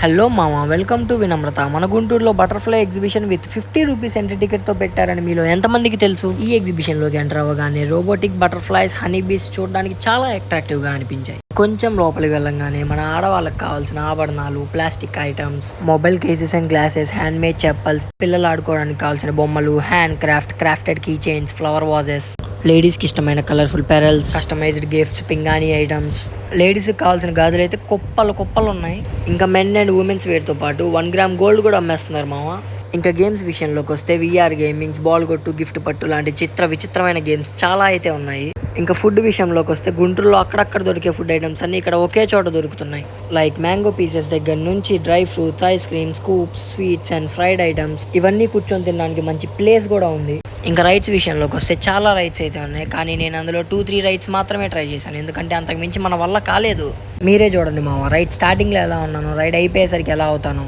Hello మామ, welcome to వినమ్రత. మన గుంటూరులో butterfly exhibition with 50 rupees entry ticket తో పెట్టారని మీలో ఎంతమందికి తెలుసు? ఈ ఎగ్జిబిషన్ లోకి ఎంటర్ అవ్వగానే రోబోటిక్ బటర్ఫ్లైస్, హనీ బీస్ చూడడానికి చాలా అట్రాక్టివ్ గా అనిపించాయి. కొంచెం లోపలికి వెళ్ళంగానే మన ఆడవాళ్ళకి కావాల్సిన ఆభరణాలు, plastic items, mobile cases and glasses, hand made chappals, పిల్లలు ఆడుకోవడానికి కావాల్సిన బొమ్మలు, hand crafted key chains, flower vases, ladies కి ఇష్టమైన కలర్ఫుల్ పెరల్స్, కస్టమైజ్డ్ గిఫ్ట్స్, పింగాణి ఐటమ్స్, లేడీస్ కి కావాల్సిన గాజులు అయితే కుప్పలు ఉన్నాయి. ఇంకా మెన్ అండ్ ఉమెన్స్ వేర్ తో పాటు 1 గ్రామ్ గోల్డ్ కూడా అమ్మేస్తున్నారు మామ. ఇంకా గేమ్స్ విషయంలోకి వస్తే విఆర్ గేమింగ్స్, బాల్ కొట్టు, గిఫ్ట్ పట్టు లాంటి విచిత్రమైన గేమ్స్ చాలా అయితే ఉన్నాయి. ఇంకా ఫుడ్ విషయంలోకి వస్తే గుంటూరులో అక్కడక్కడ దొరికే ఫుడ్ ఐటమ్స్ అన్ని ఇక్కడ ఒకే చోట దొరుకుతున్నాయి. లైక్ మ్యాంగో పీసెస్ దగ్గర నుంచి dry fruits, ice cream, scoops, sweets and fried items ఇవన్నీ కూర్చొని తినడానికి మంచి ప్లేస్ కూడా ఉంది. ఇంకా రైడ్స్ విషయంలోకి వస్తే చాలా రైడ్స్ అయితే ఉన్నాయి, కానీ నేను అందులో 2-3 రైడ్స్ మాత్రమే ట్రై చేశాను, ఎందుకంటే అంతకు మించి మన వల్ల కాలేదు. మీరే చూడండి మామ, రైడ్ స్టార్టింగ్లో ఎలా ఉన్నాను, రైడ్ అయిపోయేసరికి ఎలా అవుతాను.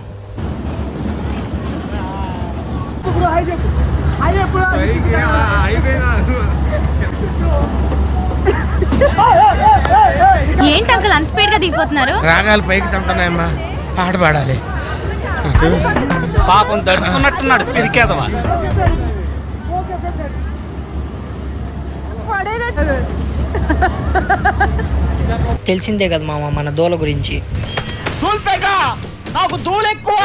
ఏంటి అంకుల్ అన్స్పీడ్ గా దిగిపోతున్నారు? రాగాలు పైకి తంటున్నాయమ్మా, పాట పాడాలి. పాపం దడుచుకున్నట్టున్నాడు పిరికేదవా. తెలిసిందే కదా మామ మన దూల గురించి. నాకు దూలు ఎక్కువ.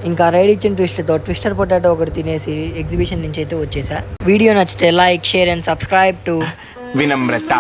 ఇంకా రైడ్ ఇచ్చిన ట్విస్టర్ పొటాటో ఒకటి తినేసి ఎగ్జిబిషన్ నుంచి అయితే వచ్చేసా. వీడియో నచ్చితే like, share and subscribe to వినమ్రత.